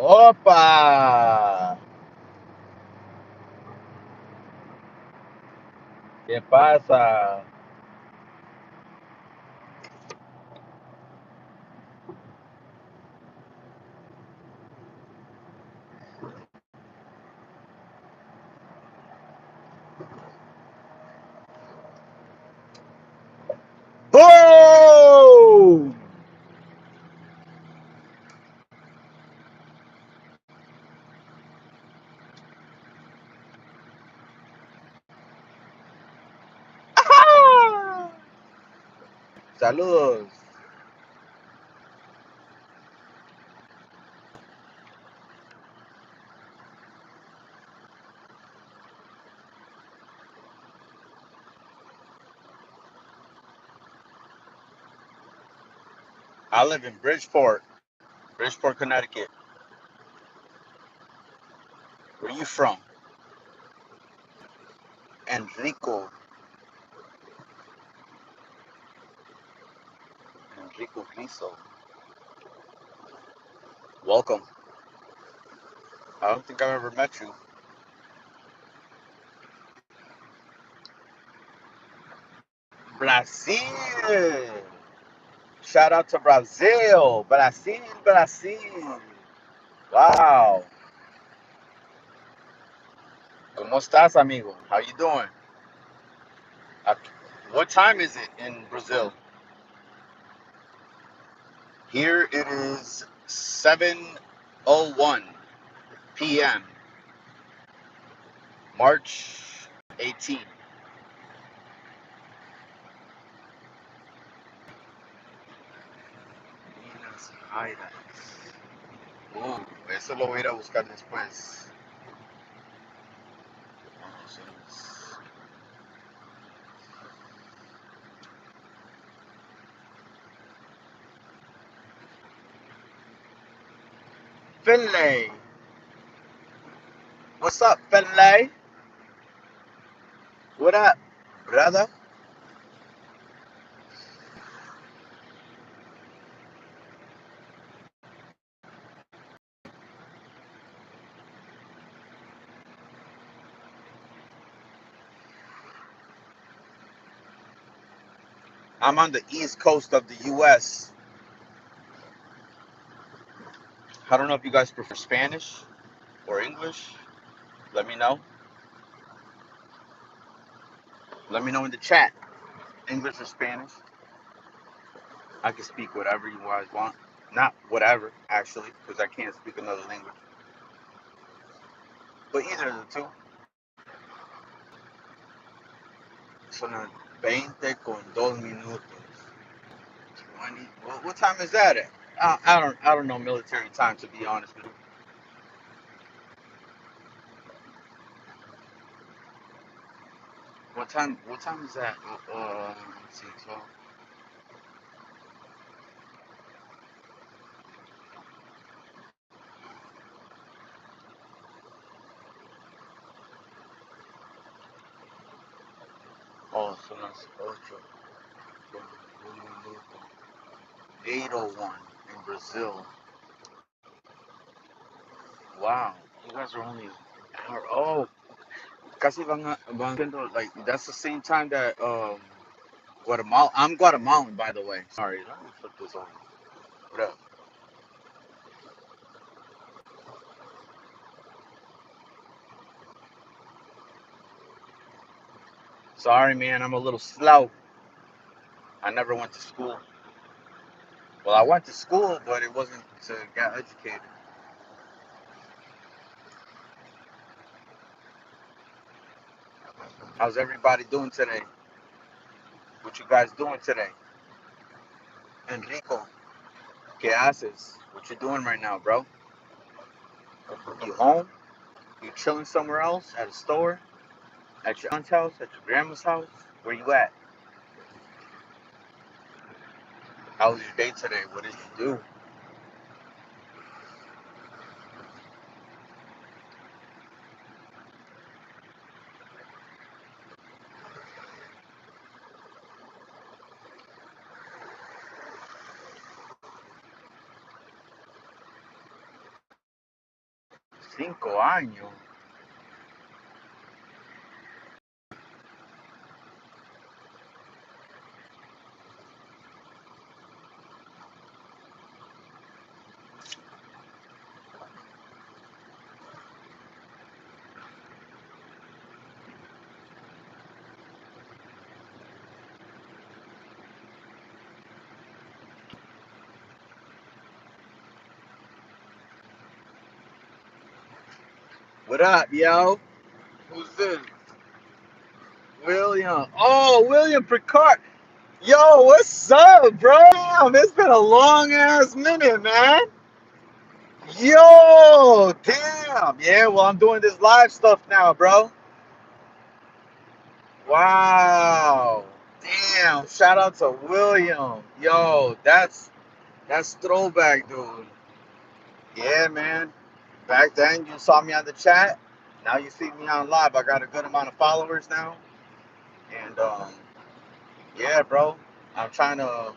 Opa! ¿Qué pasa? ¡Boom! ¡Ah! Saludos. I live in Bridgeport, Connecticut. Where you from? Enrico. Enrico Griso. Welcome. I don't think I've ever met you. Brazil. Shout out to Brazil. Brazil, Brazil. Wow. ¿Cómo estás, amigo? How you doing? Uh, What time is it in Brazil? Here it is 7:01 p.m. March 18th. Minas Gerais. Eso lo voy a ir a buscar después. Vamos. Finlay. What's up, Finlay? What up, brother? I'm on the east coast of the U.S. I don't know if you guys prefer Spanish or English. Let me know. Let me know in the chat. English or Spanish. I can speak whatever you guys want. Not whatever, actually, because I can't speak another language. But either of the two. Son las 20 con 2 minutos. 20. What time is that at? I don't know military time, to be honest with you. What time is that? Let's see, 12. Oh, son las 8 con 1 minuto. 8:01 in Brazil. Wow, you guys are only an hour. Oh, casi van siendo, like, that's the same time that Guatemala. I'm Guatemalan, by the way. Sorry, let me put this on. What up? Sorry, man, I'm a little slow. I never went to school. Well, I went to school, but it wasn't to get educated. How's everybody doing today? What you guys doing today? Enrico, ¿qué haces? What you doing right now, bro? You home? You chilling somewhere else? At a store? At your aunt's house? At your grandma's house? Where you at? How was your day today? What did you do? 5 años. What up, yo? Who's this? William. Oh, William Picard. Yo, what's up, bro? Damn, it's been a long ass minute, man. Yo, damn. Yeah, well, I'm doing this live stuff now, bro. Wow. Damn. Shout out to William. Yo, that's throwback, dude. Yeah, man. Back then you saw me on the chat. Now you see me on live. I got a good amount of followers now. And yeah, bro. I'm trying to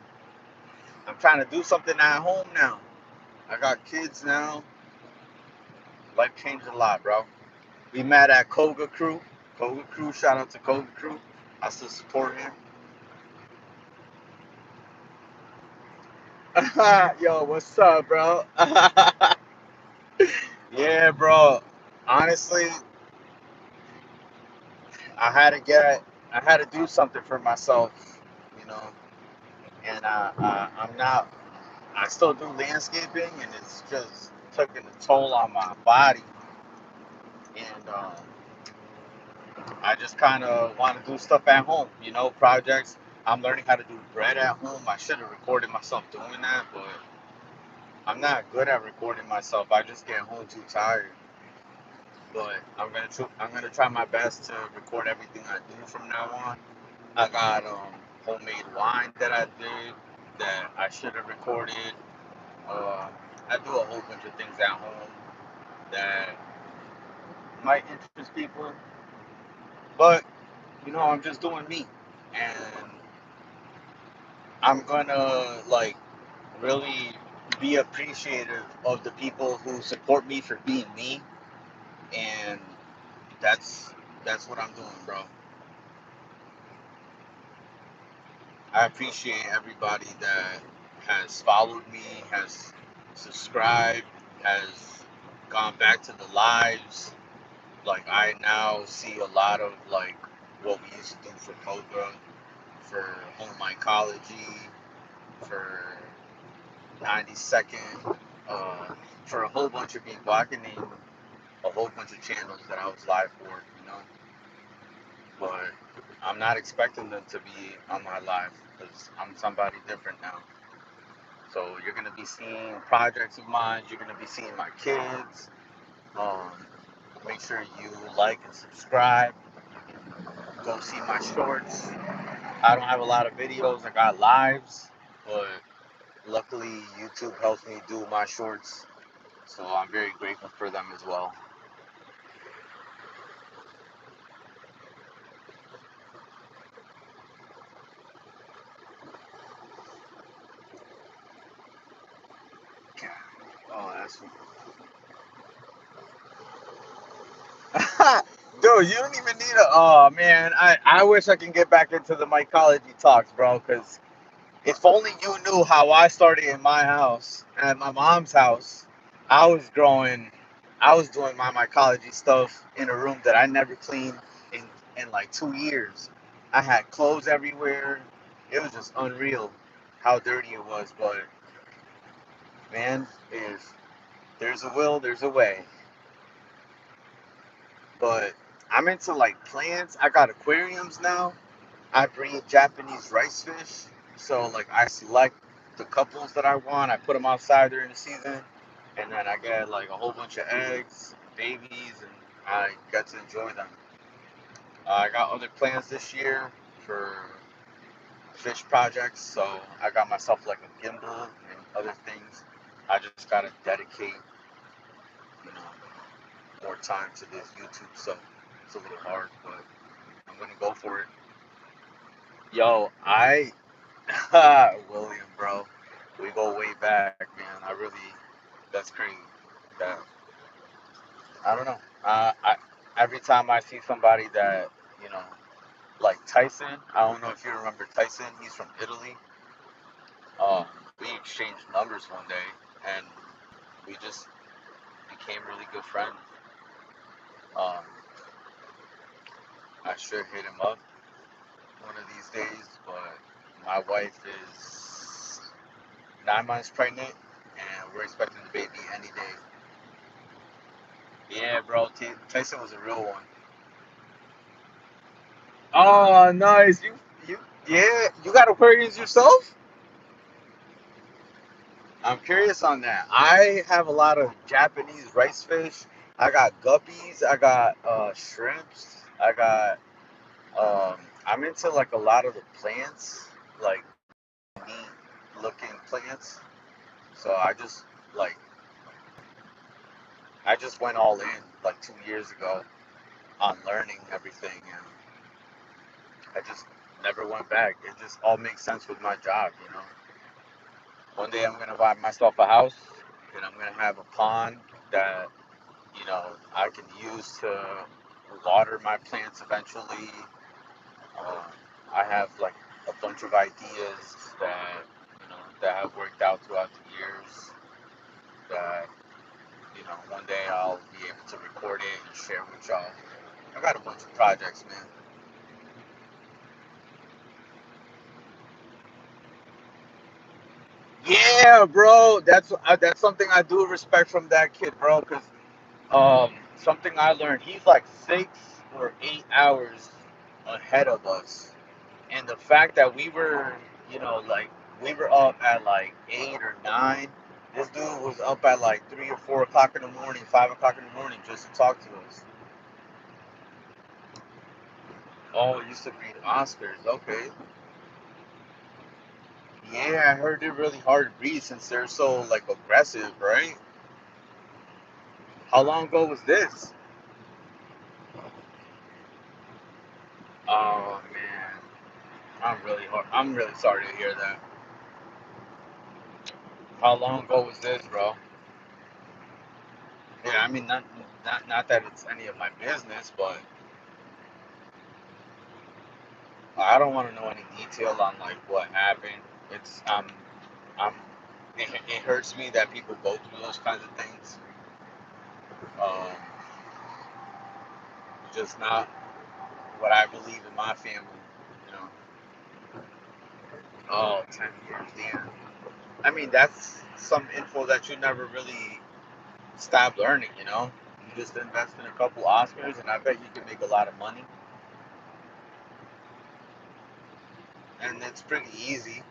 I'm trying to do something at home now. I got kids now. Life changed a lot, bro. We met at Koga Crew. Koga Crew, shout out to Koga Crew. I still support him. Yo, what's up, bro? Yeah, bro. Honestly, I had to get, I had to do something for myself, you know. And I'm not, I still do landscaping, and it's just taking a toll on my body. And I just kind of want to do stuff at home, you know, projects. I'm learning how to do bread at home. I should have recorded myself doing that, but I'm not good at recording myself. I just get home too tired. But I'm gonna try my best to record everything I do from now on. I got homemade wine that I did that I should have recorded. Uh, I do a whole bunch of things at home that might interest people, but you know, I'm just doing me, and I'm gonna like really be appreciative of the people who support me for being me, and that's that's what I'm doing, bro. I appreciate everybody that has followed me, has subscribed, has gone back to the lives. Like I now see a lot of like what we used to do for Cobra, for home mycology, for 90 second, for a whole bunch of people. I can name a whole bunch of channels that I was live for, you know. But I'm not expecting them to be on my live because I'm somebody different now. So you're gonna be seeing projects of mine. You're gonna be seeing my kids. Um, Make sure you like and subscribe. Go see my shorts. I don't have a lot of videos. I got lives, but luckily YouTube helps me do my shorts. So I'm very grateful for them as well. Oh, that's dude, you don't even need a. Oh man, I wish I can get back into the mycology talks, bro. Because if only you knew how I started in my house, at my mom's house. I was growing, I was doing my mycology stuff in a room that I never cleaned in like 2 years. I had clothes everywhere. It was just unreal how dirty it was. But man, if there's a will, there's a way. But I'm into like plants. I got aquariums now. I breed Japanese rice fish. So like I select the couples that I want. I put them outside during the season, and then I get like a whole bunch of eggs, babies, and I get to enjoy them. I got other plans this year for fish projects, so I got myself like a gimbal and other things. I just gotta dedicate, you know, more time to this YouTube stuff. It's a little hard, but I'm gonna go for it. Yo, William, bro, we go way back, man. That's crazy. That I don't know. Every time I see somebody that you know, like Tyson. I don't know if you remember Tyson. He's from Italy. We exchanged numbers one day, and we just became really good friends. Um, I should hit him up one of these days, but my wife is 9 months pregnant, and we're expecting the baby any day. Yeah, bro. Tyson was a real one. Oh, nice. You, yeah. You got Aquarius yourself? I'm curious on that. I have a lot of Japanese rice fish. I got guppies. I got shrimps. I got. I'm into like a lot of the plants, like neat looking plants. So like I just went all in like 2 years ago on learning everything, and I just never went back. It just all makes sense with my job. One day I'm gonna buy myself a house, and I'm gonna have a pond that I can use to water my plants eventually. Um, I have like a bunch of ideas that have worked out throughout the years that one day I'll be able to record it and share with y'all. I got a bunch of projects, man. Yeah, bro. That's something I do respect from that kid, bro. Cause something I learned, he's like 6 or 8 hours ahead of us, and the fact that like we were up at like 8 or 9. This dude was up at like 3 or 4 o'clock in the morning, 5 o'clock in the morning, just to talk to us. Oh, it used to breed Oscars. Okay. Yeah, I heard they're really hard to breed since they're so like aggressive, right? How long ago was this? Oh man, I'm really sorry to hear that. How long ago was this, bro? Yeah, I mean, not that it's any of my business, but I don't want to know any detail on like what happened. It's I'm it hurts me that people go through those kinds of things. Um, just not what I believe in my family. You know. Oh, 10 years, damn. I mean, that's some info that you never really stop learning. You just invest in a couple Oscars, and I bet you can make a lot of money. And it's pretty easy.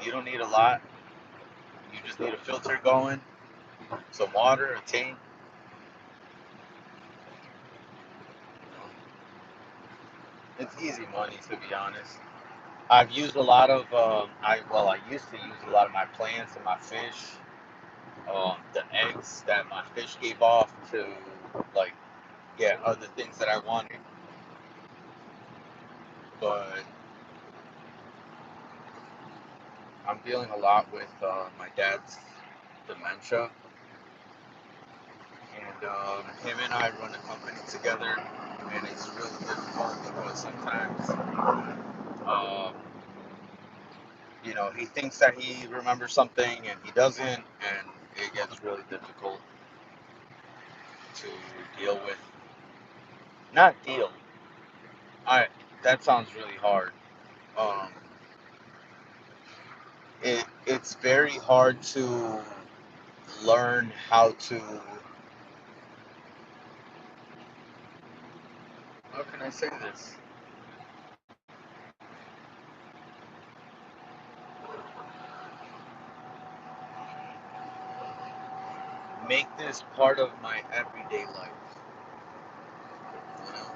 You don't need a lot. You just need a filter going, some water, a tank. It's easy money, to be honest. I've used a lot of I used to use a lot of my plants and my fish, the eggs that my fish gave off to like get other things that I wanted. But I'm dealing a lot with my dad's dementia, and him and I run a company together, and it's really difficult because sometimes um, he thinks that he remembers something and he doesn't, and it gets really difficult to deal with. Not deal. I That sounds really hard. Um, it's very hard to learn how can I say this? Make this part of my everyday life. You know,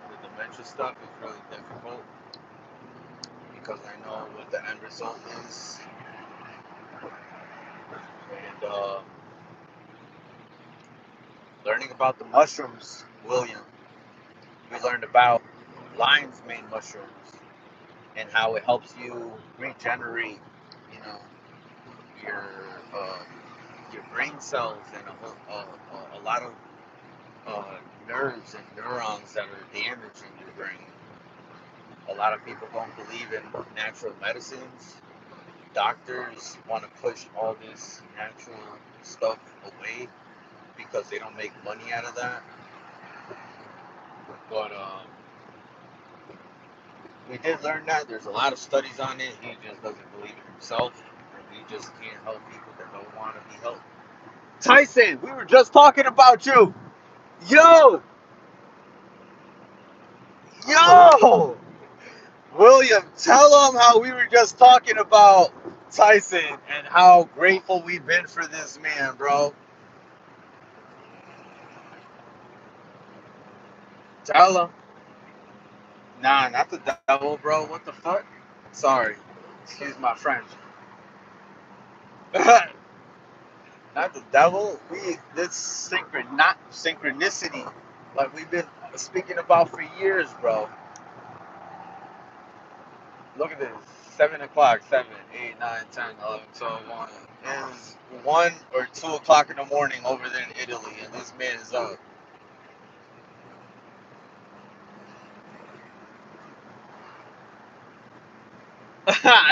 the dementia stuff is really difficult because I know what the end result is, and learning about the mushrooms, William. We learned about lion's mane mushrooms and how it helps you regenerate, you know, your uh, your brain. brain cells and a lot of uh, nerves and neurons that are damaged in your brain. A lot of people don't believe in natural medicines. Doctors want to push all this natural stuff away because they don't make money out of that. But we did learn that there's a lot of studies on it. He just doesn't believe it himself, and we just can't help people that don't want to be helped. Tyson, we were just talking about you. Yo, yo, William, tell them how we were just talking about Tyson and how grateful we've been for this man, bro. Tell him. Nah, not the devil, bro. What the fuck? Sorry. Excuse my French. Not the devil. This synchronicity, like we've been speaking about for years, bro. Look at this. 7 o'clock, 7, 8, 9, 10, 11, 12, 1. It is 1 or 2 o'clock in the morning over there in Italy, and this man is up.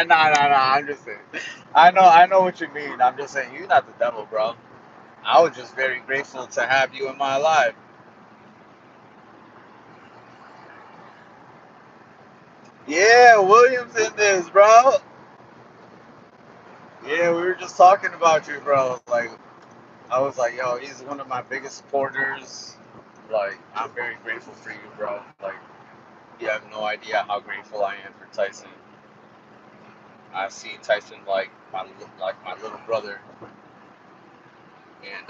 Nah. I'm just saying. I know what you mean. I'm just saying, you're not the devil, bro. I was just very grateful to have you in my life. Yeah, Williams in this, bro. Yeah, we were just talking about you, bro. Like, I was like, yo, he's one of my biggest supporters. Like, I'm very grateful for you, bro. Like, you have no idea how grateful I am for Tyson. I see Tyson like my little brother, and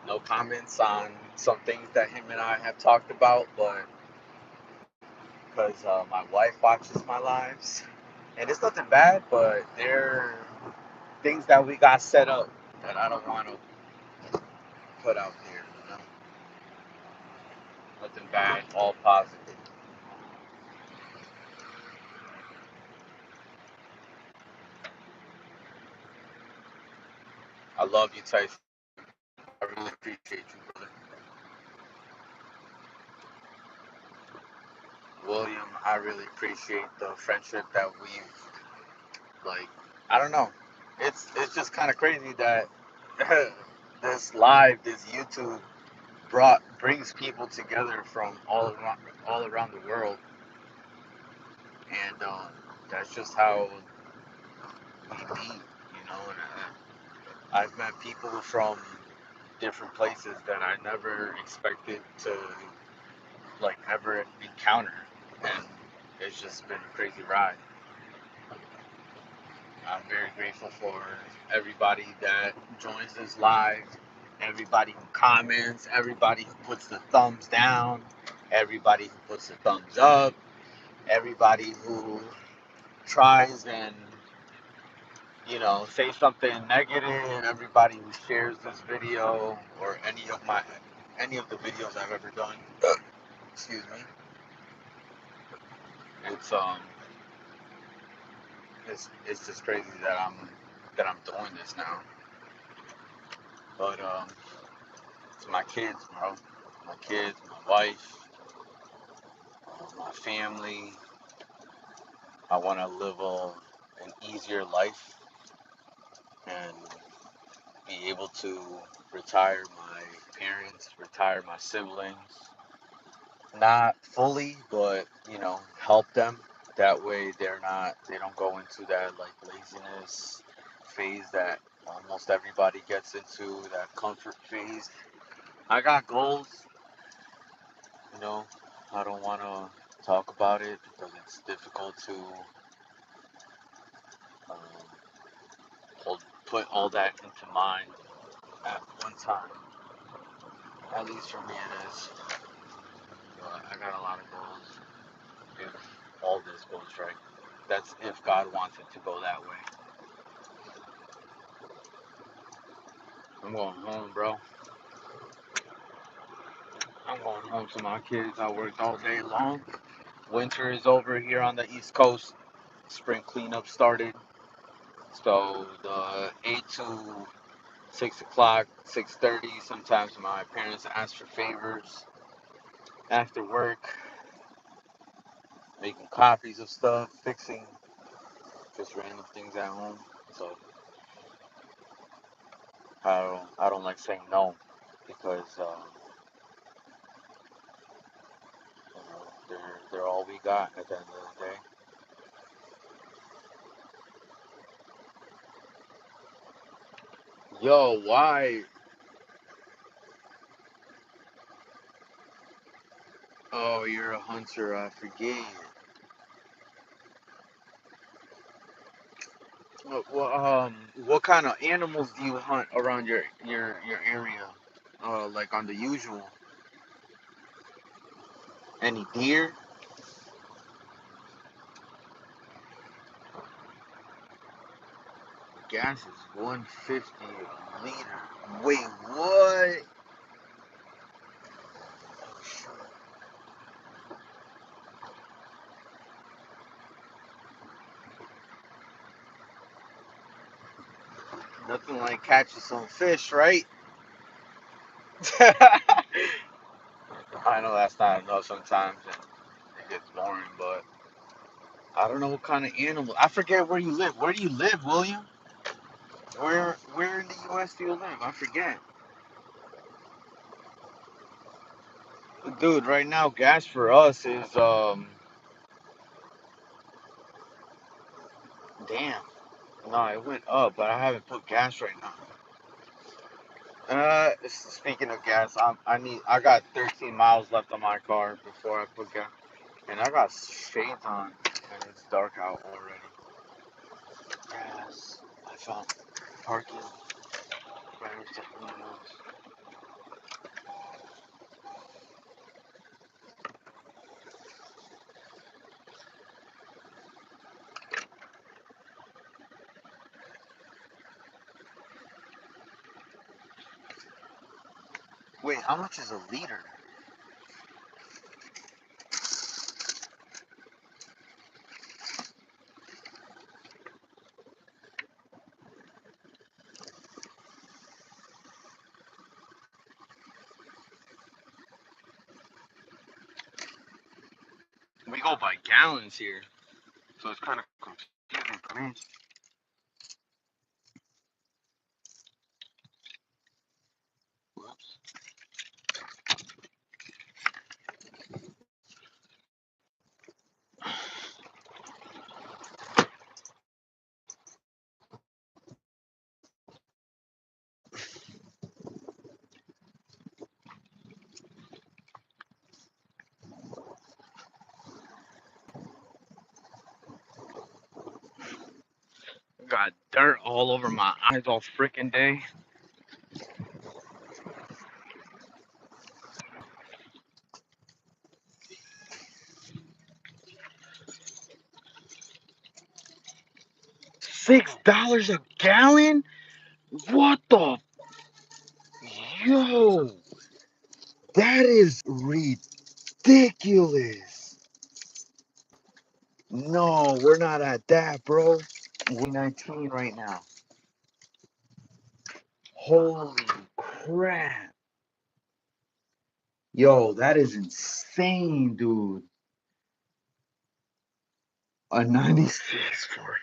no comments on some things that him and I have talked about, but because my wife watches my lives, and it's nothing bad, but they're things that we got set up that I don't want to put out there. You know, nothing bad, all positive. I love you, Tyson. I really appreciate you, brother. William, I really appreciate the friendship that we've like. I don't know. It's just kind of crazy that this YouTube brought brings people together from all around the world, and that's just how we meet, you know. And I've met people from different places that I never expected to like ever encounter, and it's just been a crazy ride. I'm very grateful for everybody that joins this live, everybody who comments, everybody who puts the thumbs down, everybody who puts the thumbs up, everybody who tries and say something negative, everybody who shares this video or any of the videos I've ever done. Excuse me. It's it's just crazy that I'm doing this now. But it's my kids, bro. My kids, my wife, my family. I want to live an easier life and be able to retire my parents, retire my siblings. Not fully, but help them. That way they don't go into that like laziness phase that almost everybody gets into, that comfort phase. I got goals, you know. I don't want to talk about it because it's difficult to um, put all that into mind at one time. At least for me, it is. But I got a lot of goals if all this goes right. That's if God wants it to go that way. I'm going home, bro. I'm going home to my kids. I worked all day long. Winter is over here on the East Coast. Spring cleanup started. So the 8 to 6 o'clock, 6:30. Sometimes my parents ask for favors after work, making copies of stuff, fixing just random things at home. So I don't like saying no because they're all we got at the end of the day. Yo, why? Oh, you're a hunter. I forget. What kind of animals do you hunt around your area? Like on the usual. Any deer? Gas is 150 a liter. Wait, what? Nothing like catching some fish, right? I know that's not enough sometimes, and it gets boring, but I don't know what kind of animal. I forget where you live. Where do you live, William? Where in the U.S. do you live? I forget. Dude, right now gas for us is damn. No, it went up, but I haven't put gas right now. Speaking of gas, I got 13 miles left on my car before I put gas, and I got shades on, and it's dark out already. Gas. I found parking. Where's the windows? Wait, how much is a liter? We go by gallons here, so it's kind of confusing for me. Got dirt all over my eyes all freaking day. $6 a gallon? What the? Yo, that is ridiculous. No, we're not at that, bro. We're 19 right now. Holy crap. Yo, that is insane, dude. A 96 for